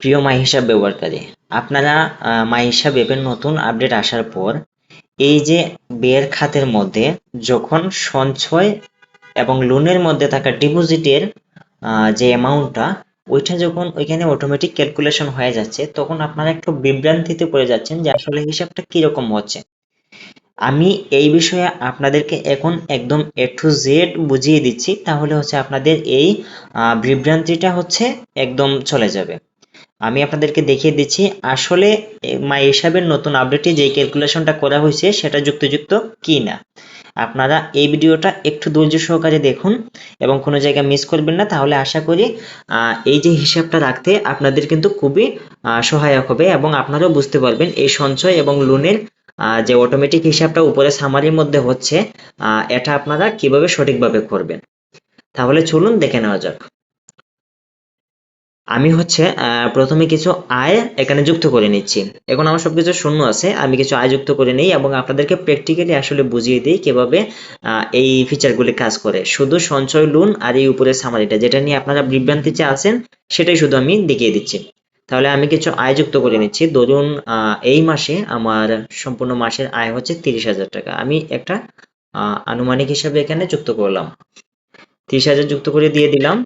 প্রিয় মাই হিসাব ব্যবহারকারী, আপনারা মাই হিসাব অ্যাপের নতুন আপডেট আসার পর এই যে ব্যয়ের খাতের মধ্যে যখন সঞ্চয় এবং লোনের মধ্যে থাকা ডিপোজিটের যে অ্যামাউন্টটা ওইটা যখন ওইখানে অটোমেটিক ক্যালকুলেশন হয়ে যাচ্ছে, তখন আপনারা একটু বিভ্রান্তিতে পড়ে যাচ্ছেন যে আসলে হিসাবটা কিরকম হচ্ছে। আমি এই বিষয়ে আপনাদেরকে এখন একদম এ টু জেড বুঝিয়ে দিচ্ছি, তাহলে হচ্ছে আপনাদের এই বিভ্রান্তিটা হচ্ছে একদম চলে যাবে। আমি আপনাদেরকে দেখিয়ে দিচ্ছি আসলে মাই হিসাবের নতুন আপডেটে যে ক্যালকুলেশনটা করা হয়েছে সেটা যুক্তিযুক্ত কি না। আপনারা এই ভিডিওটা একটু ধৈর্য সহকারে দেখুন এবং কোনো জায়গা মিস করবেন না, তাহলে আশা করি এই যে হিসাবটা রাখতে আপনাদের কিন্তু খুবই সহায়ক হবে এবং আপনারাও বুঝতে পারবেন এই সঞ্চয় এবং লোনের যে অটোমেটিক হিসাবটা উপরে সামারির মধ্যে হচ্ছে, এটা আপনারা কিভাবে সঠিকভাবে করবেন। তাহলে চলুন দেখে নেওয়া যাক। আমি হচ্ছে প্রথমে কিছু আয় এখানে যুক্ত করে নিচ্ছি। এখন আমার সবকিছু শূন্য আছে, আমি কিছু আয় যুক্ত করে নিই এবং আপনাদেরকে প্র্যাকটিক্যালি আসলে বুঝিয়ে দিই কিভাবে এই ফিচারগুলি কাজ করে। শুধু সঞ্চয়, লোন আর এই উপরে সামারিটা যেটা নিয়ে আপনারা বিভ্রান্তিতে আছেন সেটাই শুধু আমি দেখিয়ে দিচ্ছি। তাহলে আমি কিছু আয় যুক্ত করে নিচ্ছি। ধরুন এই মাসে আমার সম্পূর্ণ মাসের আয় হচ্ছে 30,000 টাকা। আমি একটা আনুমানিক হিসাবে এখানে যুক্ত করলাম, 30,000 যুক্ত করে দিয়ে দিলাম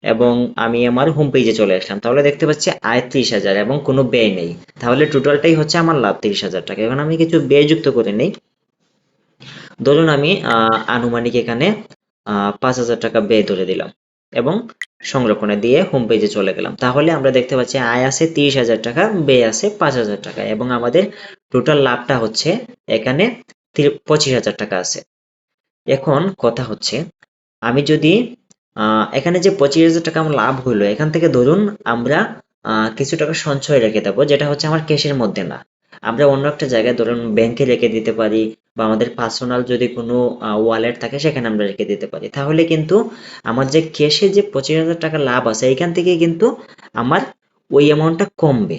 এবং আমি আমার হোম পেজে চলে আসলাম। তাহলে দেখতে পাচ্ছি আয় 30,000 এবং কোনো ব্যয় নেই। তাহলে টোটালটাই হচ্ছে আমার লাভ 30,000 টাকা। এখন আমি কিছু ব্যয় যুক্ত করে নেই। ধরুন আমি আনুমানিক এখানে 5,000 টাকা ব্যয় ধরে দিলাম এবং সংরক্ষণে দিয়ে হোম পেজে চলে গেলাম। তাহলে আমরা দেখতে পাচ্ছি আয় আছে 30,000 টাকা, ব্যয় আছে 5,000 টাকা এবং আমাদের টোটাল লাভটা হচ্ছে এখানে 25,000 টাকা আছে। এখন কথা হচ্ছে, আমি যদি এখানে যে 25,000 টাকা আমার লাভ হলো, এখান থেকে ধরুন আমরা কিছু টাকা সঞ্চয় রেখে দেবো, যেটা হচ্ছে আমার ক্যাশের মধ্যে না। আমরা অন্য একটা জায়গায় ধরুন ব্যাংকে রেখে দিতে পারি বা আমাদের পার্সোনাল যদি কোনো ওয়ালেট থাকে সেখানে আমরা রেখে দিতে পারি। তাহলে কিন্তু আমার যে ক্যাশে যে 25,000 টাকা লাভ আছে এখান থেকে কিন্তু আমার ওই অ্যামাউন্টটা কমবে।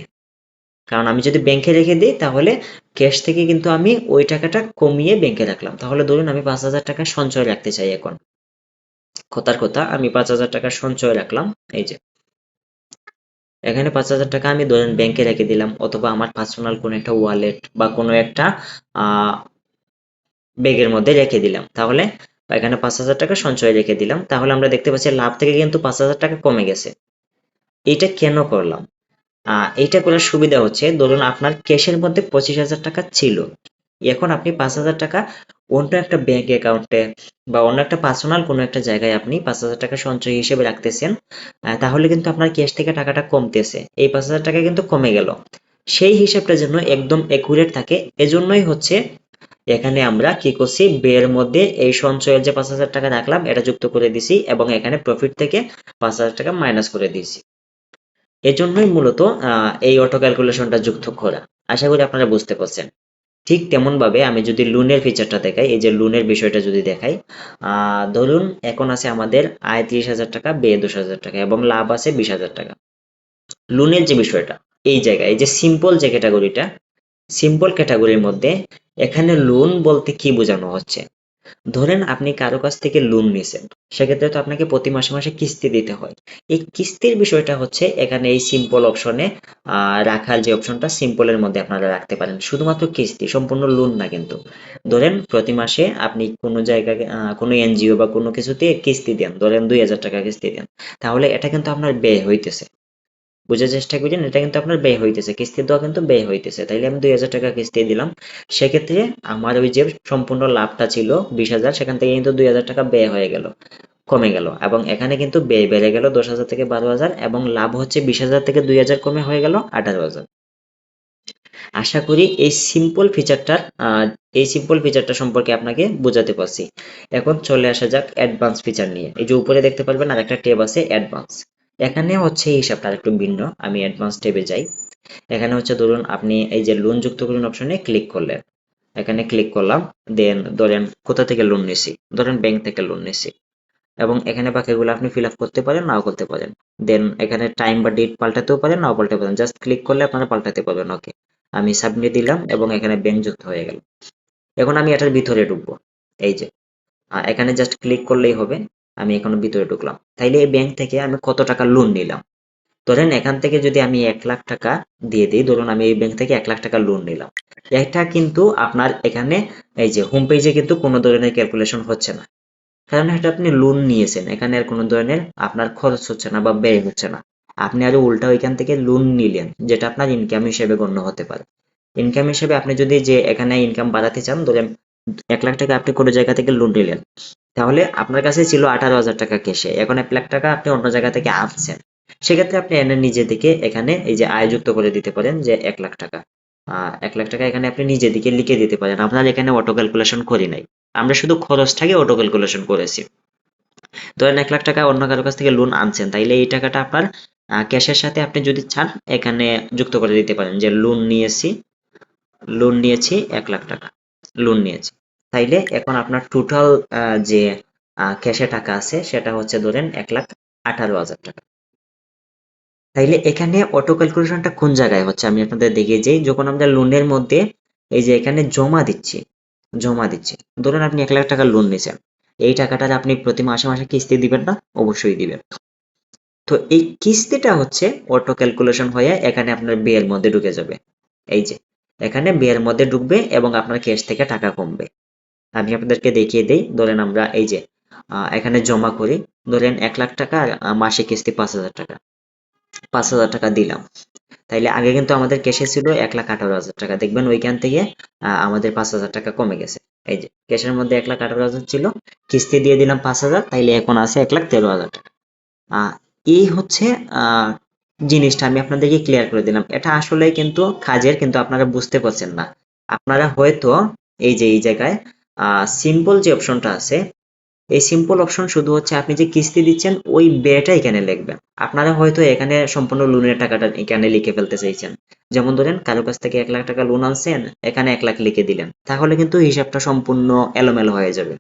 কারণ আমি যদি ব্যাংকে রেখে দিই তাহলে ক্যাশ থেকে কিন্তু আমি ওই টাকাটা কমিয়ে ব্যাংকে রাখলাম। তাহলে ধরুন আমি 5,000 টাকা সঞ্চয় রাখতে চাই। এখন কথার কথা আমি 5,000 টাকা সঞ্চয় রাখলাম। এই যে এখানে 5,000 টাকা আমি ধরেন ব্যাংকে রেখে দিলাম অথবা আমার পার্সোনাল কোনো একটা ওয়ালেট বা কোনো একটা আহ ব্যাগের মধ্যে রেখে দিলাম। তাহলে এখানে 5,000 টাকা সঞ্চয় রেখে দিলাম। তাহলে আমরা দেখতে পাচ্ছি লাভ থেকে কিন্তু 5,000 টাকা কমে গেছে। এটা কেন করলাম? এইটা করার সুবিধা হচ্ছে, ধরুন আপনার ক্যাশের মধ্যে 25,000 টাকা ছিল, এখন আপনি 5,000 টাকা অন্য একটা ব্যাংক অ্যাকাউন্টে বা অন্য একটা পার্সোনাল কোনো একটা জায়গায় আপনি 5,000 টাকা সঞ্চয় হিসেবে রাখতেছেন। তাহলে কিন্তু আপনার ক্যাশ থেকে টাকাটা কমতেছে, এই 5,000 টাকা কিন্তু কমে গেল। সেই হিসাবটা যেন একদম একুরেট থাকে, এজন্যই হচ্ছে এখানে আমরা কি করছি, ব্যয়ের মধ্যে এই সঞ্চয়ের যে 5,000 টাকা রাখলাম এটা যুক্ত করে দিছি এবং এখানে প্রফিট থেকে 5,000 টাকা মাইনাস করে দিয়েছি। এজন্যই মূলত এই অটো ক্যালকুলেশনটা যুক্ত করা। আশা করি আপনারা বুঝতে পারছেন। ঠিক তেমন ভাবে আমি যদি লোনের ফিচারটা দেখাই, এই যে লোনের বিষয়টা যদি দেখাই, ধরুন এখন আছে আমাদের আয় 30,000 টাকা, ব্যয় 10,000 টাকা এবং লাভ আছে 20,000 টাকা। লোনের যে বিষয়টা এই জায়গায়, এই যে সিম্পল যে ক্যাটাগরিটা, সিম্পল ক্যাটাগরির মধ্যে এখানে লোন বলতে কি বোঝানো হচ্ছে, ধরেন আপনি কারো কাছ থেকে লোন নিছেন, সেক্ষেত্রে তো আপনাকে প্রতি মাসে মাসে কিস্তি দিতে হয়। এই কিস্তির বিষয়টা হচ্ছে এখানে এই সিম্পল অপশনে রাখার যে অপশনটা, সিম্পলের মধ্যে আপনারা রাখতে পারেন শুধুমাত্র কিস্তি, সম্পূর্ণ লোন না কিন্তু। ধরেন প্রতি মাসে আপনি কোনো জায়গায় কোনো এনজিও বা কোনো কিছুতে কিস্তি দেন, ধরেন 2,000 টাকা কিস্তি দেন, তাহলে এটা কিন্তু আপনার ব্যয় হইতেছে। বুঝার চেষ্টা করেন, এটা কিন্তু আপনার ব্যয় হইতেছে, কিস্তি দেওয়া কিন্তু ব্যয় হইতেছে। তাইলে আমি 2,000 টাকা কিস্তি দিলাম, সেক্ষেত্রে আমার ওই যে সম্পূর্ণ লাভটা ছিল 20,000, সেখান থেকে কিন্তু 2,000 টাকা ব্যয় হয়ে গেল, কমে গেল এবং এখানে কিন্তু ব্যয় বেড়ে গেল 10,000 থেকে 12,000 এবং লাভ হচ্ছে 20,000 থেকে 2,000 কমে হয়ে গেল 18,000। আশা করি এই সিম্পল ফিচারটা সম্পর্কে আপনাকে বোঝাতে পারছি। এখন চলে আসা যাক অ্যাডভান্স ফিচার নিয়ে। এই যে উপরে দেখতে পারবেন আর একটা ট্যাব আছে অ্যাডভান্স, এখানে হচ্ছে এই হিসাবটা একটু ভিন্ন। আমি অ্যাডভান্স ট্যাবে যাই। এখানে হচ্ছে ধরুন আপনি এই যে লোন যুক্ত করুন অপশনে ক্লিক করলেন, এখানে ক্লিক করলাম, দেন ধরেন কোথা থেকে লোন নিছি, ধরেন ব্যাংক থেকে লোন নিছি এবং এখানে বাকিগুলো আপনি ফিল আপ করতে পারেন নাও করতে পারেন। দেন এখানে টাইম বা ডেট পাল্টাতেও পারেন নাও পাল্টাতে পারেন, জাস্ট ক্লিক করলে আপনারা পাল্টাতে পারবেন। ওকে, আমি সাবমিট দিলাম এবং এখানে ব্যাংক যুক্ত হয়ে গেল। এখন আমি এটার ভিতরে ঢুকবো। এই যে এখানে জাস্ট ক্লিক করলেই হবে। আমি এখন ভিতরে ঢুকলাম, তাইলে এই ব্যাংক থেকে আমি কত টাকা লোন নিলাম ধরেন এখান থেকে যদি আমি 1 লাখ টাকা দিয়ে দিই, ধরুন আমি এই ব্যাংক থেকে 1 লাখ টাকা লোন নিলাম, এটা কিন্তু আপনার এখানে এই যে হোম পেজে কিন্তু কোনো ধরনের ক্যালকুলেশন হচ্ছে না, কারণ এটা আপনি লোন নিয়েছেন, এখানে আর কোনো ধরনের আপনার খরচ হচ্ছে না বা ব্যয় হচ্ছে না। আপনি আরো উল্টা ওইখান থেকে লোন নিলেন, যেটা আপনার ইনকাম হিসেবে গণ্য হতে পারে। ইনকাম হিসেবে আপনি যদি যে এখানে ইনকাম বাড়াতে চান, ধরেন 1 লাখ টাকা আপনি কোনো জায়গা থেকে লোন নিলেন, তাহলে আপনার কাছে ছিল 18,000 টাকা ক্যাশে, এখন 1 লাখ টাকা আপনি অন্য জায়গা থেকে আনছেন, সেক্ষেত্রে আপনি এনে নিজে থেকে এখানে এই যে আয় যুক্ত করে দিতে পারেন যে 1 লাখ টাকা। 1 লাখ টাকা এখানে আপনি নিজে দিকে লিখে দিতে পারেন, আপনার এখানে অটো ক্যালকুলেশন করি নাই, আমরা শুধু খরচটাকে অটো ক্যালকুলেশন করেছি। ধরেন 1 লাখ টাকা অন্য কারো কাছ থেকে লোন আনছেন, তাইলে এই টাকাটা আপনার ক্যাশের সাথে আপনি যদি চান এখানে যুক্ত করে দিতে পারেন যে লোন নিয়েছি 1 লাখ টাকা লোন নিয়েছি। তাইলে এখন আপনার টোটাল যে ক্যাশে টাকা আছে সেটা হচ্ছে ধরেন 1,18,000 টাকা। তাইলে এখানে অটো ক্যালকুলেশনটা কোন জায়গায় হচ্ছে আমি আপনাদের দেখিয়ে যাই, যখন আমরা লোনের মধ্যে এই যে এখানে জমা দিচ্ছি, ধরুন আপনি 1 লাখ টাকা লোন নিয়েছেন, এই টাকাটা আপনি প্রতি মাসে মাসে কিস্তি দিবেন না? অবশ্যই দিবেন। তো এই কিস্তিটা হচ্ছে অটো ক্যালকুলেশন হয়ে এখানে আপনার ব্যয়ের মধ্যে ঢুকে যাবে। এই যে এখানে ব্যয়ের মধ্যে ঢুকবে এবং আপনার ক্যাশ থেকে টাকা কমবে। আমি আপনাদেরকে দেখিয়ে দেই, ধরেন আমরা এই যে এখানে জমা করি, ধরেন 1 লাখ টাকা আর মাসিক কিস্তি 5,000 টাকা, 5,000 টাকা দিলাম। তাইলে আগে কিন্তু আমাদের ক্যাশে ছিল 1,18,000 টাকা, দেখবেন ওইখান থেকে আমাদের 5,000 টাকা কমে গেছে। এই যে ক্যাশের মধ্যে 1,18,000 ছিল, কিস্তি দিয়ে দিলাম 5,000, তাইলে এখন আছে 1,13,000 টাকা। এই হচ্ছে জিনিসটা আমি আপনাদেরকে ক্লিয়ার করে দিলাম। এটা আসলে কিন্তু কাজের, কিন্তু আপনারা বুঝতে পারছেন না। আপনারা হয়তো এই যে এই জায়গায় সিম্পল যে অপশনটা আছে, এই সিম্পল অপশন শুধু হচ্ছে আপনি যে কিস্তি দিচ্ছেন ওই ব্যয়টা এখানে লিখবেন। আপনারা হয়তো এখানে সম্পূর্ণ লোনের টাকাটা এখানে লিখে ফেলতে চাইছেন, যেমন ধরেন কারো কাছ থেকে 1 লাখ টাকা লোন আনছেন, এখানে 1 লাখ লিখে দিলেন, তাহলে কিন্তু হিসাবটা সম্পূর্ণ এলোমেলো হয়ে যাবে।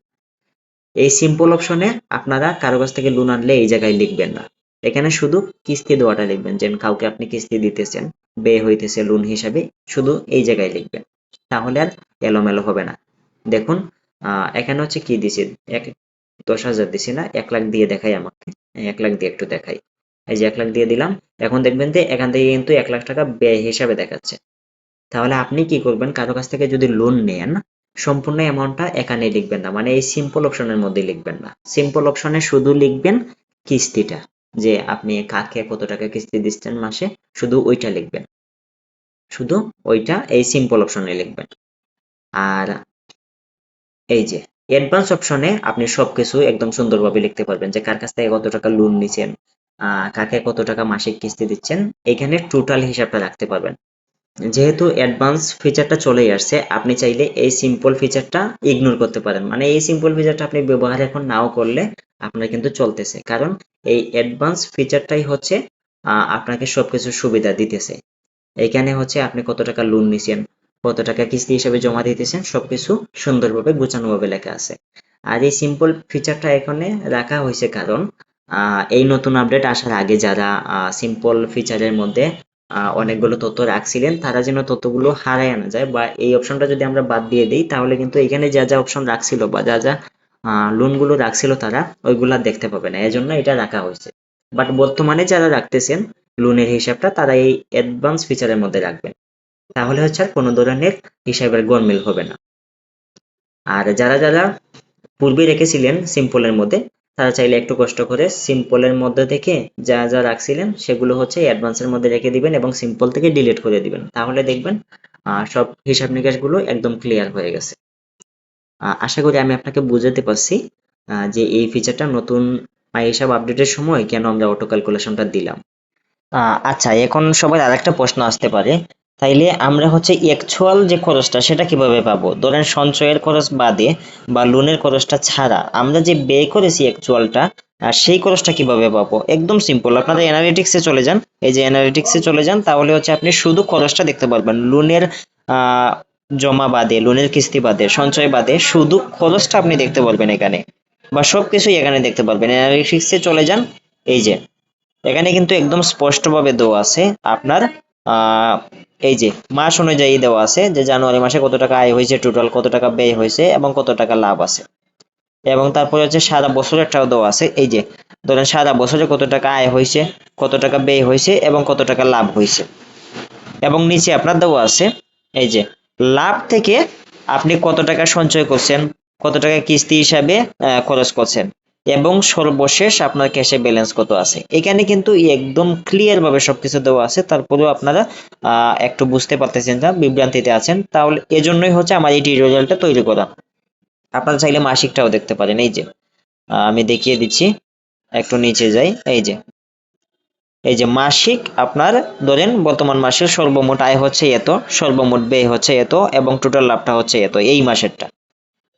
এই সিম্পল অপশনে আপনারা কারো কাছ থেকে লোন আনলে এই জায়গায় লিখবেন না, এখানে শুধু কিস্তি দেওয়াটা লিখবেন, যে কাউকে আপনি কিস্তি দিতেছেন, ব্যয় হইতেছে লোন হিসাবে, শুধু এই জায়গায় লিখবেন, তাহলে আর এলোমেলো হবে না। দেখুন এখানে হচ্ছে কি দিছি, 10,000 দিছি না, 1 লাখ দিয়ে দেখাই আমাকে, 1 লাখ দিয়ে একটু দেখাই। এই যে 1 লাখ দিয়ে দিলাম, এখন দেখবেন যে এখান থেকে কিন্তু 1 লাখ টাকা ব্যয় হিসাবে দেখাচ্ছে। তাহলে আপনি কি করবেন, কারো কাছ থেকে যদি লোন নেন, সম্পূর্ণ অ্যামাউন্টটা এখানে লিখবেন না, মানে এই সিম্পল অপশনের মধ্যে লিখবেন না, সিম্পল অপশনে শুধু লিখবেন কিস্তিটা, যে আপনি কাকে কত টাকা কিস্তি দিচ্ছেন মাসে, শুধু ওইটা লিখবেন, শুধু ওইটা এই সিম্পল অপশনে লিখবেন। আর এই যে অ্যাডভান্স অপশনে আপনি সবকিছু একদম সুন্দরভাবে লিখতে পারবেন, যে কার কাছ থেকে কত টাকা লোন নিছেন, কাকে কত টাকা মাসিক কিস্তি দিচ্ছেন, এখানে টোটাল হিসাবটা রাখতে পারবেন। যেহেতু অ্যাডভান্স ফিচারটা চলেই আসছে, আপনি চাইলে এই সিম্পল ফিচারটা ইগনোর করতে পারেন, মানে এই সিম্পল ফিচারটা আপনি ব্যবহার এখন নাও করলে আপনার কিন্তু চলতেছে, কারণ এই অ্যাডভান্স ফিচারটাই হচ্ছে আপনাকে সবকিছু সুবিধা দিতেছে। এইখানে হচ্ছে আপনি কত টাকা লোন নিছেন, কত টাকা কিস্তি হিসেবে জমা দিতেছেন, সবকিছু সুন্দরভাবে গুছানোভাবে লেখা আছে। আর এই সিম্পল ফিচারটা এখানে রাখা হয়েছে কারণ এই নতুন আপডেট আসার আগে যারা সিম্পল ফিচারের মধ্যে অনেকগুলো তথ্য রাখছিলেন, তারা যেন তথ্যগুলো হারায় না যায়, বা এই অপশনটা যদি আমরা বাদ দিয়ে দিই, তাহলে কিন্তু এখানে যা যা অপশন রাখছিল বা যা যা লোনগুলো রাখছিল তারা ওইগুলা দেখতে পাবে না, এজন্য এটা রাখা হয়েছে। বাট বর্তমানে যারা রাখতেছেন লোনের হিসাবটা, তারা এই অ্যাডভান্স ফিচারের মধ্যে রাখবেন, তাহলে হচ্ছে আর কোনো ধরনের হিসাবের গোলমেল হবে না। আর যারা যারা পূর্বে রেখেছিলেন সিম্পলের মধ্যে, তারা চাইলে একটু কষ্ট করে সিম্পলের মধ্যে থেকে যা যা রাখছিলেন সেগুলো হচ্ছে অ্যাডভান্সের মধ্যে রেখে দিবেন এবং সিম্পল থেকে ডিলিট করে দিবেন, তাহলে দেখবেন সব হিসাব নিকাশ গুলো একদম ক্লিয়ার হয়ে গেছে। আশা করি আমি আপনাকে বুঝাতে পারছি যে এই ফিচারটা নতুন হিসাব আপডেটের সময় কেন আমরা অটো ক্যালকুলেশনটা দিলাম। আচ্ছা, এখন সবার আরেকটা প্রশ্ন আসতে পারে, তাইলে আমরা হচ্ছে অ্যাকচুয়াল যে খরচটা সেটা কিভাবে পাবো? ধরেন সঞ্চয়ের খরচ বাদে বা লোনের খরচটা ছাড়া আমরা যে ব্যয় করেছি অ্যাকচুয়ালটা, সেই খরচটা কিভাবে পাবো? একদম সিম্পল, আপনারা অ্যানালিটিক্সে চলে যান, এই যে অ্যানালিটিক্সে চলে যান, তাহলে হচ্ছে আপনি শুধু খরচটা দেখতে পারবেন, লোনের আহ জমা বাদে, লোনের কিস্তি বাদে, সঞ্চয় বাদে শুধু খরচটা আপনি দেখতে পারবেন এখানে, বা সবকিছুই এখানে দেখতে পারবেন। অ্যানালিটিক্সে চলে যান, এই যে এখানে কিন্তু একদম স্পষ্টভাবে দেওয়া আছে আপনার এই যে মাস অনুযায়ী দেওয়া আছে, যে জানুয়ারি মাসে কত টাকা আয় হয়েছে, টোটাল কত টাকা ব্যয় হয়েছে এবং কত টাকা লাভ আছে। এবং তারপরে হচ্ছে সারা বছরেরটাও দেওয়া আছে। এই যে ধরেন সারা বছরে কত টাকা আয় হয়েছে, কত টাকা ব্যয় হয়েছে এবং কত টাকা লাভ হয়েছে। এবং নিচে আপনার দেওয়া আছে এই যে লাভ থেকে আপনি কত টাকা সঞ্চয় করছেন, কত টাকা কিস্তি হিসাবে খরচ করছেন এবং সর্বশেষ আপনার ক্যাশে ব্যালেন্স কত আছে। এখানে কিন্তু একদম ক্লিয়ার ভাবে সবকিছু দেওয়া আছে, তারপরেও আপনারা একটু বুঝতে পারতেছেন না, বিভ্রান্তিতে আছেন। তাহলে এজন্যই হচ্ছে আমার এই টিউটোরিয়ালটা তৈরি করা। আপনারা চাইলে মাসিকটাও দেখতে পারেন। এই যে আমি দেখিয়ে দিচ্ছি, একটু নিচে যাই। এই যে মাসিক আপনার ধরেন বর্তমান মাসের সর্বমোট আয় হচ্ছে এত, সর্বমোট ব্যয় হচ্ছে এত এবং টোটাল লাভটা হচ্ছে এত এই মাসেরটা।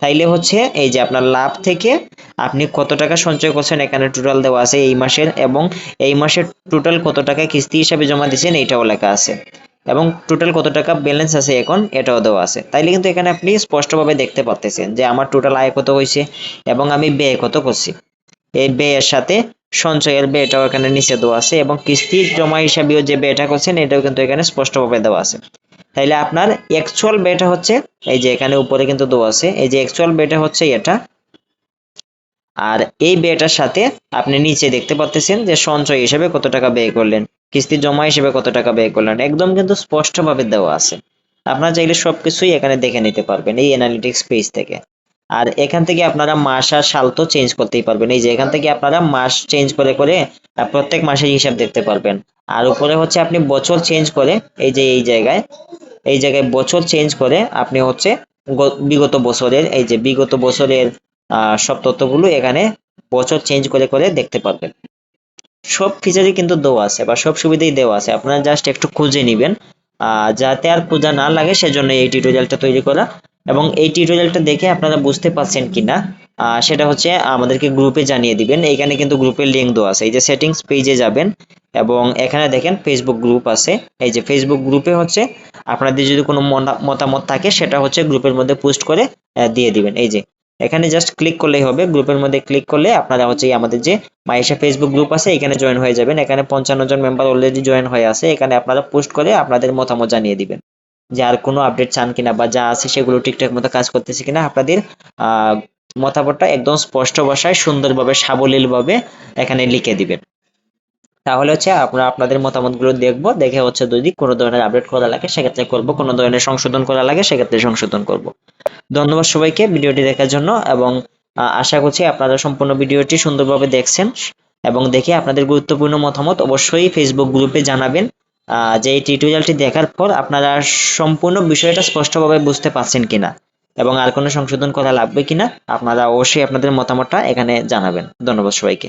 তাইলে হচ্ছে এই যে আপনার লাভ থেকে আপনি কত টাকা সঞ্চয় করছেন এখানে টোটাল দেওয়া আছে এই মাসের, এবং এই মাসের টোটাল কত টাকা কিস্তি হিসাবে জমা দিয়েছেন এইটাও লেখা আছে, এবং টোটাল কত টাকা ব্যালেন্স আছে এখন এটাও দেওয়া আছে। তাইলে কিন্তু এখানে আপনি স্পষ্টভাবে দেখতে পাচ্ছেন যে আমার টোটাল আয় কত হয়েছে এবং আমি ব্যয় কত করছি। এই ব্যয়ের সাথে সঞ্চয়ের ব্যয়টাও এখানে নিচে দেওয়া আছে এবং কিস্তি জমা হিসাবেও যে ব্যয়টা করছেন এটাও কিন্তু এখানে স্পষ্টভাবে দেওয়া আছে। তাইলে আপনার অ্যাকচুয়াল ব্যয়টা হচ্ছে এই যে এখানে উপরে কিন্তু দেওয়া আছে, এই যে অ্যাকচুয়াল ব্যয়টা হচ্ছে এটা। আর এই ব্যয়টার সাথে আপনি নিচে দেখতে পাচ্ছেন যে সঞ্চয় হিসেবে কত টাকা ব্যয় করলেন, কিস্তি জমা হিসেবে কত টাকা ব্যয় করলেন, একদম কিন্তু স্পষ্টভাবে দেওয়া আছে। আপনারা চাইলে সবকিছুই এখানে দেখে নিতে পারবেন এই অ্যানালিটিক্স পেজ থেকে। আর এখান থেকে আপনারা মাস আর সাল তো চেঞ্জ করতেই পারবেন। এই যে এখান থেকে আপনারা মাস চেঞ্জ করে করে প্রত্যেক মাসের হিসাব দেখতে পারবেন। আর উপরে হচ্ছে আপনি বছর চেঞ্জ করে এই যে এই জায়গায় বছর চেঞ্জ করে আপনি হচ্ছে বিগত বছরের এই যে বিগত বছরের সব তথ্যগুলো এখানে বছর চেঞ্জ করে করে দেখতে পারবেন। সব ফিচারই কিন্তু দেওয়া আছে বা সব সুবিধাই দেওয়া আছে, আপনারা জাস্ট একটু খুঁজে নেবেন। যাতে আর খোঁজা না লাগে সেজন্য এই টিউটোরিয়ালটা তৈরি করা। এবং এই টিউটোরিয়ালটা দেখে আপনারা বুঝতে পারছেন কিনা সেটা হচ্ছে আমাদেরকে গ্রুপে জানিয়ে দিবেন। এখানে কিন্তু গ্রুপের লিঙ্ক দেওয়া আছে, এই যে সেটিংস পেজে যাবেন এবং এখানে দেখেন ফেসবুক গ্রুপ আছে। এই যে ফেসবুক গ্রুপে হচ্ছে আপনাদের যদি কোনো মতামত থাকে সেটা হচ্ছে গ্রুপের মধ্যে পোস্ট করে দিয়ে দিবেন। এই যে এখানে জাস্ট ক্লিক করলেই হবে, গ্রুপের মধ্যে ক্লিক করলে আপনারা হচ্ছে আমাদের যে মাইশা ফেসবুক গ্রুপ আছে এখানে জয়েন হয়ে যাবেন। এখানে 55 জন মেম্বার অলরেডি জয়েন হয়ে আছে, এখানে আপনারা পোস্ট করে আপনাদের মতামত জানিয়ে দিবেন যে আর কোনো আপডেট চান কিনা বা যা আছে সেগুলো ঠিকঠাক মতো কাজ করতেছে কিনা। আপনাদের মতামতটা একদম স্পষ্ট ভাষায় সুন্দরভাবে সাবলীলভাবে এখানে লিখে দিবেন। তাহলে হচ্ছে আমরা আপনাদের মতামতগুলো দেখবো, দেখে হচ্ছে যদি কোনো ধরনের আপডেট করা লাগে সেক্ষেত্রে করব, কোনো ধরনের সংশোধন করা লাগে সেক্ষেত্রে সংশোধন করব। ধন্যবাদ সবাইকে ভিডিওটি দেখার জন্য, এবং আশা করছি আপনারা সম্পূর্ণ ভিডিওটি সুন্দরভাবে দেখছেন এবং দেখে আপনাদের গুরুত্বপূর্ণ মতামত অবশ্যই ফেসবুক গ্রুপে জানাবেন। যে এই টিউটোরিয়ালটি দেখার পর আপনারা সম্পূর্ণ বিষয়টা স্পষ্টভাবে বুঝতে পারছেন কিনা এবং আর কোনো সংশোধন করা লাগবে কিনা আপনারা অবশ্যই আপনাদের মতামতটা এখানে জানাবেন। ধন্যবাদ সবাইকে।